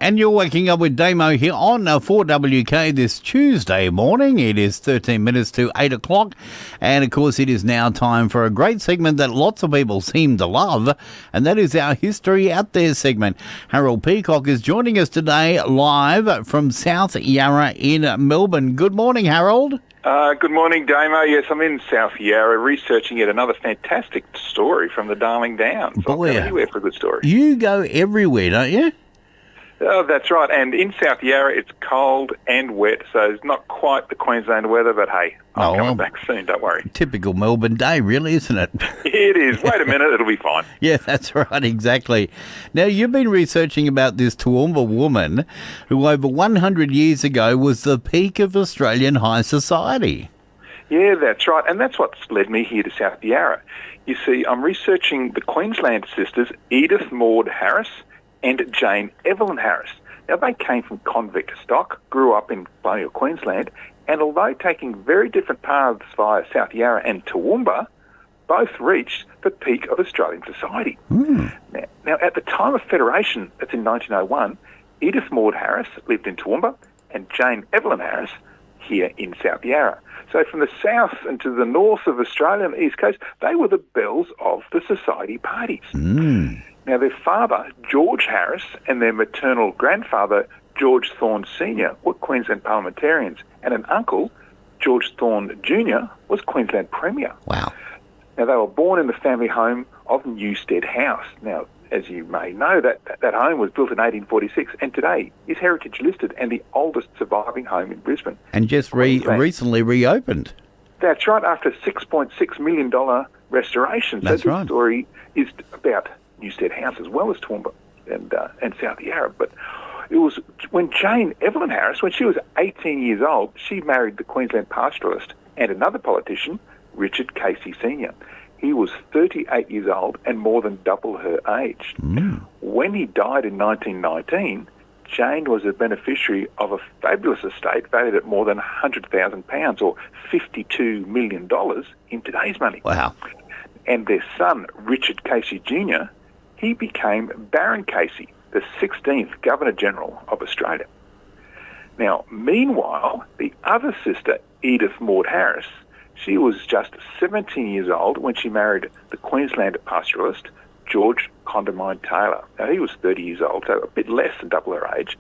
And you're waking up with Damo here on 4WK this Tuesday morning. It is 13 minutes to 8 o'clock. And, of course, it is now time for a great segment that lots of people seem to love, and that is our History Out There segment. Harold Peacock is joining us today live from South Yarra in Melbourne. Good morning, Harold. Good morning, Damo. Yes, I'm in South Yarra researching yet another fantastic story from the Darling Downs. I'll go anywhere for a good story. You go everywhere, don't you? Oh, that's right. And in South Yarra, it's cold and wet, so it's not quite the Queensland weather, but hey, I'm coming back soon, don't worry. Typical Melbourne day, really, isn't it? It is. Wait a minute, it'll be fine. Yeah, that's right, exactly. Now, you've been researching about this Toowoomba woman who over 100 years ago was the peak of Australian high society. Yeah, that's right, and that's what's led me here to South Yarra. You see, I'm researching the Queensland sisters, Edith Maud Harris and Jane Evelyn Harris. Now, they came from convict stock, grew up in colonial Queensland, and although taking very different paths via South Yarra and Toowoomba, both reached the peak of Australian society. Now, at the time of Federation, that's in 1901, Edith Maud Harris lived in Toowoomba and Jane Evelyn Harris here in South Yarra. So from the south and to the north of Australia and the east coast, they were the belles of the society parties. Now, their father, George Harris, and their maternal grandfather, George Thorne Sr., were Queensland parliamentarians, and an uncle, George Thorne Jr., was Queensland Premier. Wow. Now, they were born in the family home of Newstead House. Now, as you may know, that home was built in 1846 and today is heritage listed and the oldest surviving home in Brisbane. And just recently reopened. That's right, after a $6.6 million restoration. That's right. This story is about Newstead House as well as Toowoomba and South Yarra. But it was when Jane Evelyn Harris, when she was 18 years old, she married the Queensland pastoralist and another politician, Richard Casey Sr. He was 38 years old and more than double her age. When he died in 1919, Jane was a beneficiary of a fabulous estate valued at more than £100,000 or $52 million in today's money. Wow. And their son, Richard Casey Jr., he became Baron Casey, the 16th Governor-General of Australia. Now, meanwhile, the other sister, Edith Maud Harris, she was just 17 years old when she married the Queensland pastoralist, George Condamine Taylor. Now, he was 30 years old, so a bit less than double her age,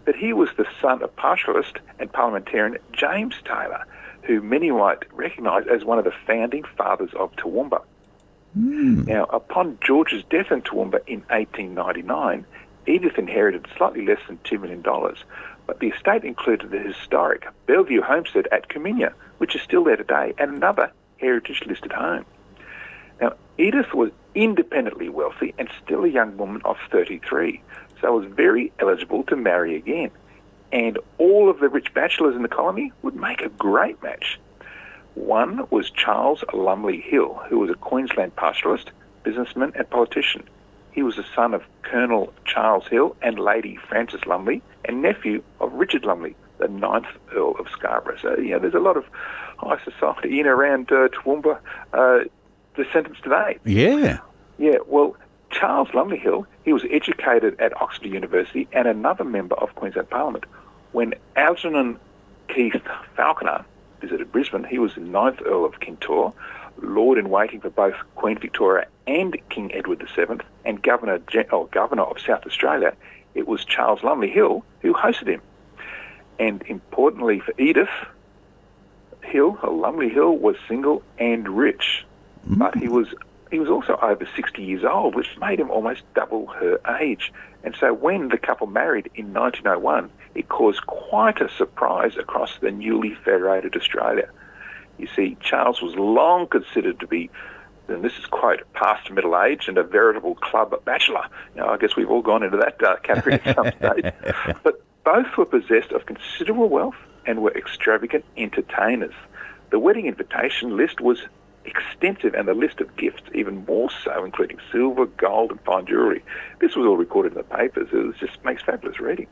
but he was the son of pastoralist and parliamentarian James Taylor, who many might recognise as one of the founding fathers of Toowoomba. Now, upon George's death in Toowoomba in 1899, Edith inherited slightly less than $2 million, but the estate included the historic Bellevue homestead at Cominia, which is still there today, and another heritage-listed home. Now, Edith was independently wealthy and still a young woman of 33, so was very eligible to marry again. And all of the rich bachelors in the colony would make a great match. One was Charles Lumley Hill, who was a Queensland pastoralist, businessman and politician. He was the son of Colonel Charles Hill and Lady Frances Lumley, and nephew of Richard Lumley, the 9th Earl of Scarborough. So, there's a lot of high society in and around Toowoomba descendants today. Yeah. Yeah, well, Charles Lumley Hill, he was educated at Oxford University and another member of Queensland Parliament. When Algernon Keith Falconer visited Brisbane, he was the 9th Earl of Kintore, Lord-in-Waiting for both Queen Victoria and King Edward VII, and Governor of South Australia. It was Charles Lumley Hill who hosted him. And importantly for Edith, Lumley Hill was single and rich, but he was also over 60 years old, which made him almost double her age. And so when the couple married in 1901, it caused quite a surprise across the newly federated Australia. You see, Charles was long considered to be, and this is quote, past middle age and a veritable club bachelor. I guess we've all gone into that category at some stage. But both were possessed of considerable wealth and were extravagant entertainers. The wedding invitation list was extensive, and the list of gifts even more so, including silver, gold and fine jewellery. This was all recorded in the papers. It just makes fabulous reading.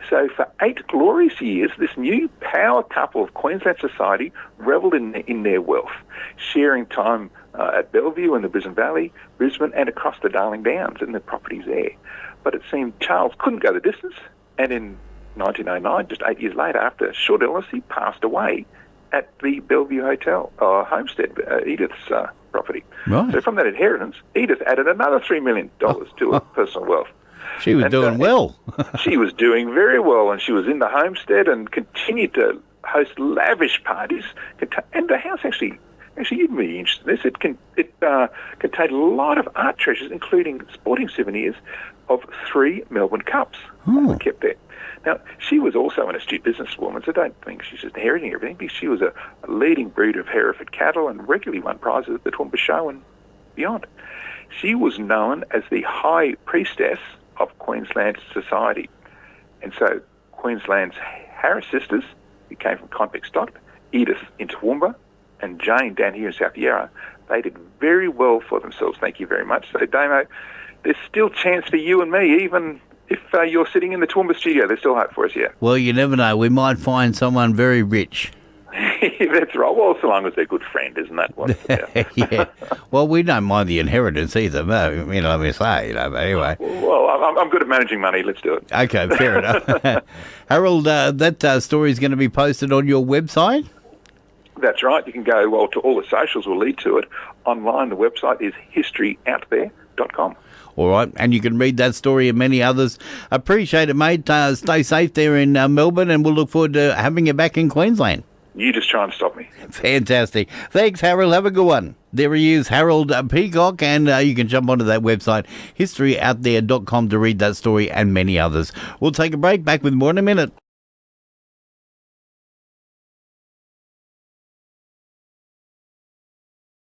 So for 8 glorious years, this new power couple of Queensland society revelled in their wealth, sharing time at Bellevue in the Brisbane Valley, Brisbane and across the Darling Downs and the properties there. but it seemed Charles couldn't go the distance, and in 1909, just 8 years later, after a short illness, he passed away at the Bellevue Hotel, homestead, Edith's property. Right. So from that inheritance, Edith added another $3 million to her personal wealth. She was doing well. She was doing very well, and she was in the homestead and continued to host lavish parties. And the house actually you'd be interested in this. It contained a lot of art treasures, including sporting souvenirs of 3 Melbourne Cups that were kept there. Now, she was also an astute businesswoman, so don't think she's just inheriting everything, because she was a leading breeder of Hereford cattle and regularly won prizes at the Toowoomba Show and beyond. She was known as the High Priestess of Queensland society. And so Queensland's Harris sisters, who came from convict stock, Edith in Toowoomba and Jane down here in South Yarra, they did very well for themselves, thank you very much. So, Damo, there's still chance for you and me, even if you're sitting in the Toowoomba studio. There's still hope for us, yeah. Well, you never know. We might find someone very rich. That's right. Well, so long as they're a good friend, isn't that what it's about? Yeah. Well, we don't mind the inheritance either, let me say, but anyway. Well, I'm good at managing money. Let's do it. Okay, fair enough. Harold, that story is going to be posted on your website? That's right. You can go, to all the socials will lead to it. Online, the website is historyouthere.com. All right, and you can read that story and many others. Appreciate it, mate. Stay safe there in Melbourne, and we'll look forward to having you back in Queensland. You just try and stop me. Fantastic. Thanks, Harold. Have a good one. There he is, Harold Peacock, and you can jump onto that website, historyouthere.com, to read that story and many others. We'll take a break. Back with more in a minute.